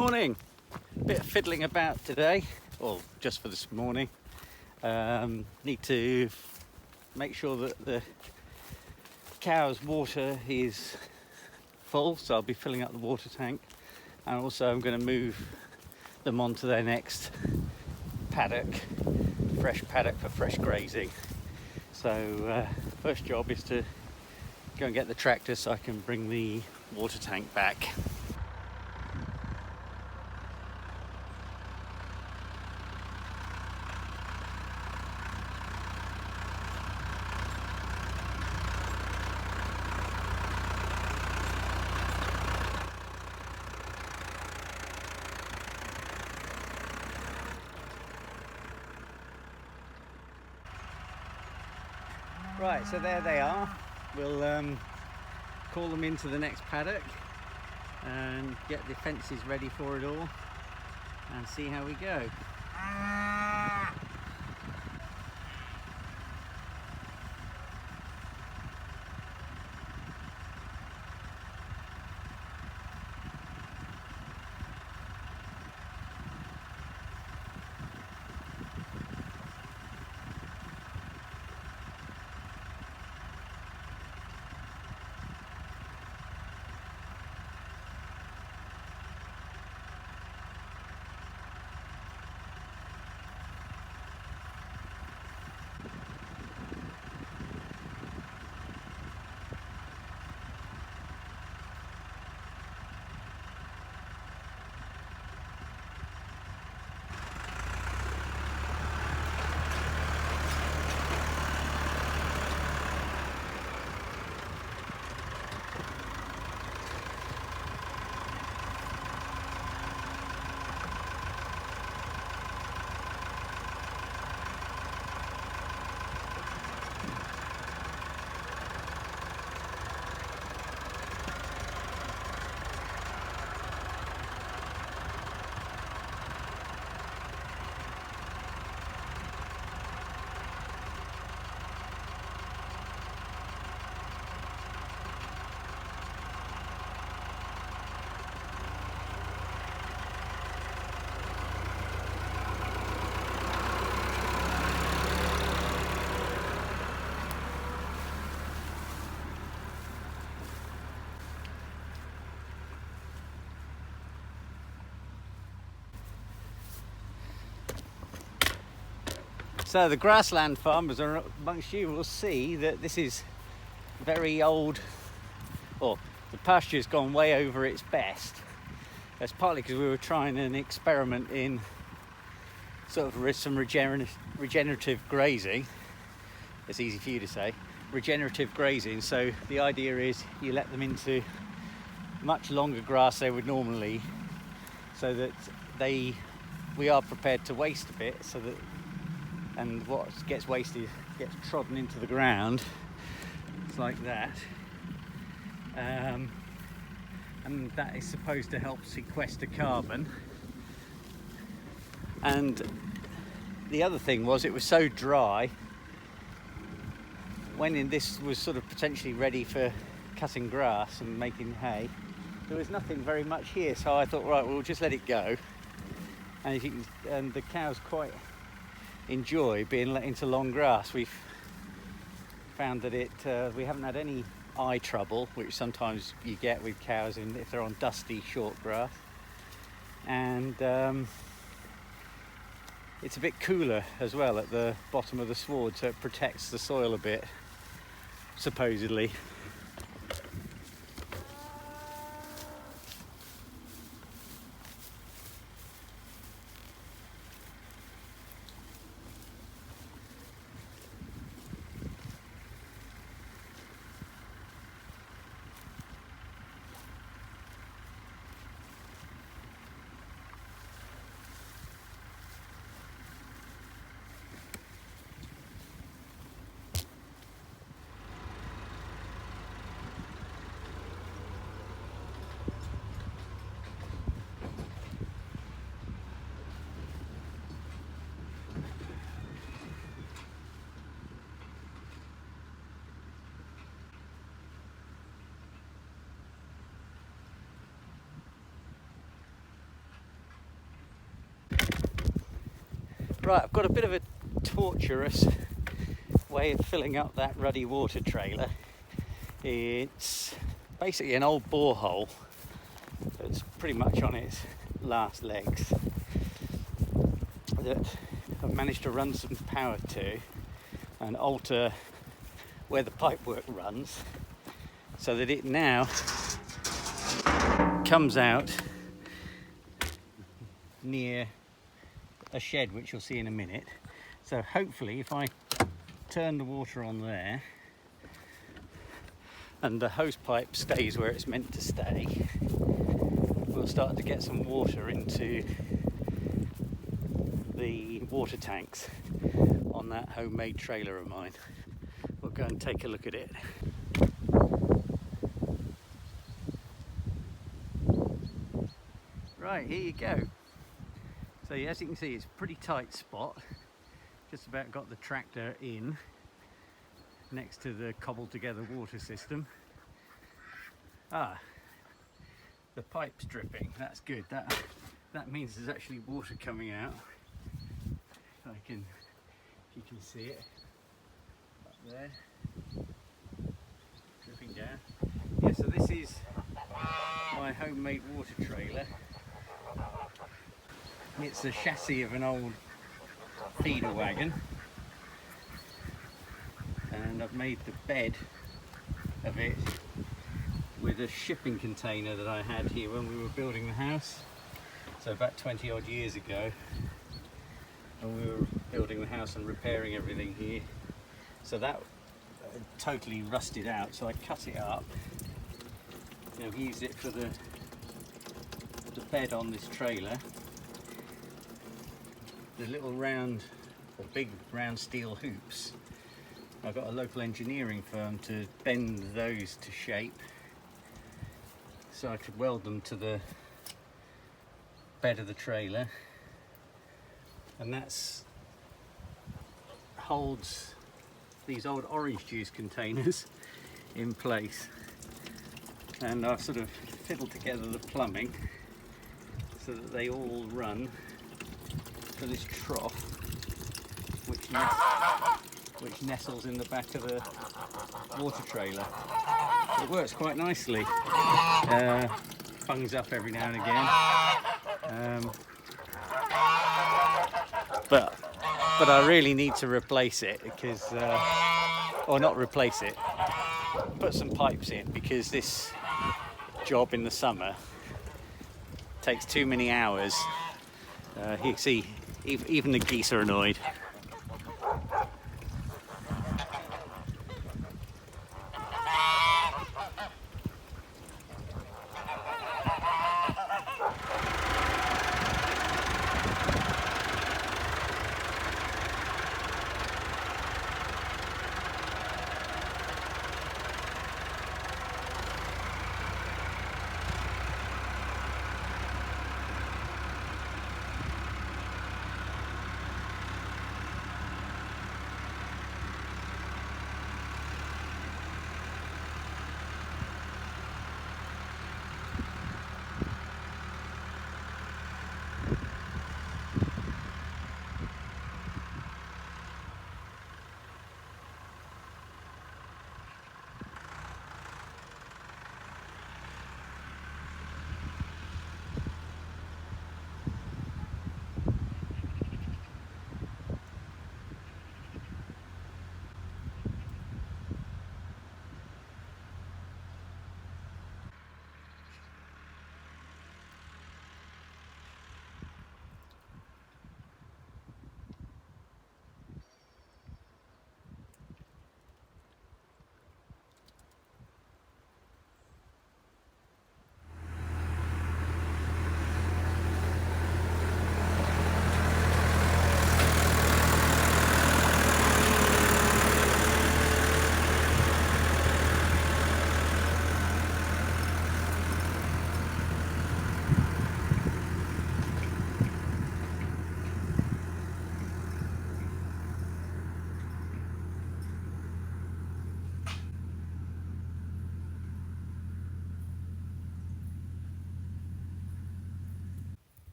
Morning. Bit of fiddling about today, or just for this morning. Need to make sure that the cow's water is full, so I'll be filling up the water tank, and also I'm going to move them onto their next paddock, fresh paddock for fresh grazing. So first job is to go and get the tractor so I can bring the water tank back. Right, so there they are. We'll call them into the next paddock and get the fences ready for it all and see how we go. So the grassland farmers amongst you will see that this is very old, or the pasture's gone way over its best. That's partly because we were trying an experiment in sort of some regenerative grazing. It's easy for you to say, regenerative grazing. So the idea is you let them into much longer grass they would normally, so that we are prepared to waste a bit, so that, and what gets wasted gets trodden into the ground. It's like that, and that is supposed to help sequester carbon. And the other thing was, it was so dry when this was sort of potentially ready for cutting grass and making hay, there was nothing very much here, so I thought, right, we'll just let it go. And if you can, and the cows quite enjoy being let into long grass. We've found that we haven't had any eye trouble, which sometimes you get with cows if they're on dusty short grass, and it's a bit cooler as well at the bottom of the sward, so it protects the soil a bit, supposedly. Right, I've got a bit of a torturous way of filling up that ruddy water trailer. It's basically an old borehole that's pretty much on its last legs that I've managed to run some power to and alter where the pipework runs so that it now comes out near a shed, which you'll see in a minute. So hopefully if I turn the water on there and the hose pipe stays where it's meant to stay, we'll start to get some water into the water tanks on that homemade trailer of mine. We'll go and take a look at it. Right, here you go. So as you can see, it's a pretty tight spot. Just about got the tractor in next to the cobbled together water system. The pipe's dripping. That's good. That means there's actually water coming out. If you can see it up there, dripping down. Yeah, so this is my homemade water trailer. It's the chassis of an old feeder wagon, and I've made the bed of it with a shipping container that I had here when we were building the house. So about 20 odd years ago, when we were building the house and repairing everything here. So that totally rusted out, so I cut it up. And I've used it for the bed on this trailer. The little round, or big round steel hoops, I've got a local engineering firm to bend those to shape so I could weld them to the bed of the trailer, and that's holds these old orange juice containers in place. And I've sort of fiddled together the plumbing so that they all run to this trough which nestles in the back of the water trailer. It works quite nicely. Bungs up every now and again. But I really need to replace it because, or not replace it, put some pipes in, because this job in the summer takes too many hours. You can see even the geese are annoyed.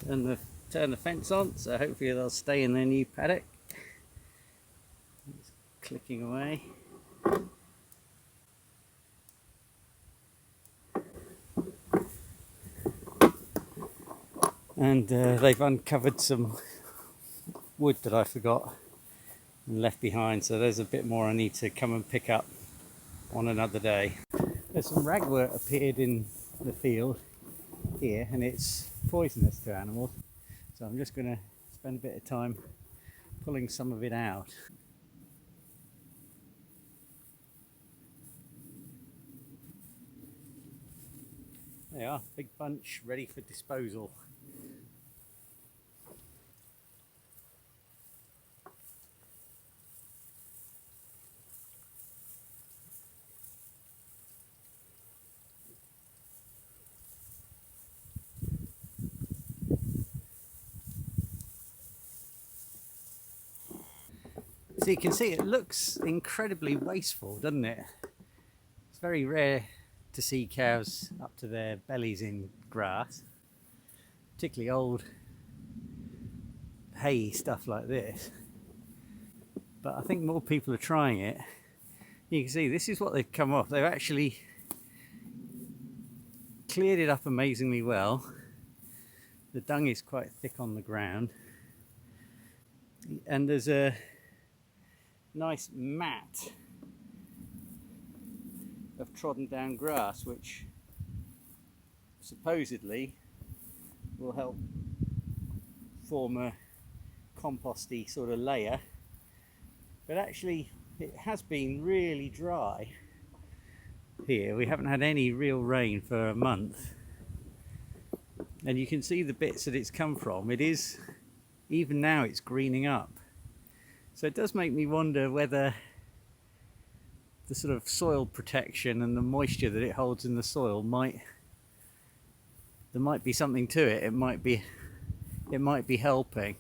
and turn the fence on, so hopefully they'll stay in their new paddock. It's clicking away. And they've uncovered some wood that I forgot and left behind, so there's a bit more I need to come and pick up on another day. There's some ragwort appeared in the field here, and it's poisonous to animals, so I'm just going to spend a bit of time pulling some of it out. There they are, big bunch ready for disposal. So you can see it looks incredibly wasteful, doesn't it? It's very rare to see cows up to their bellies in grass, particularly old hay stuff like this. But I think more people are trying it. You can see this is what they've come off. They've actually cleared it up amazingly well. The dung is quite thick on the ground, and there's a nice mat of trodden down grass which supposedly will help form a composty sort of layer, but actually it has been really dry here. We haven't had any real rain for a month, and you can see the bits that it's come from. It is, even now it's greening up. So it does make me wonder whether the sort of soil protection and the moisture that it holds in the soil there might be something to it. It might be helping.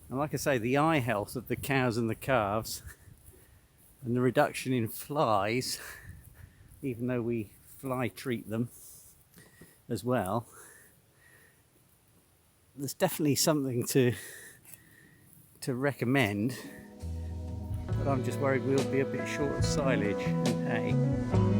And like I say, the eye health of the cows and the calves and the reduction in flies, even though we fly treat them as well, there's definitely something to recommend, but I'm just worried we'll be a bit short of silage and hay.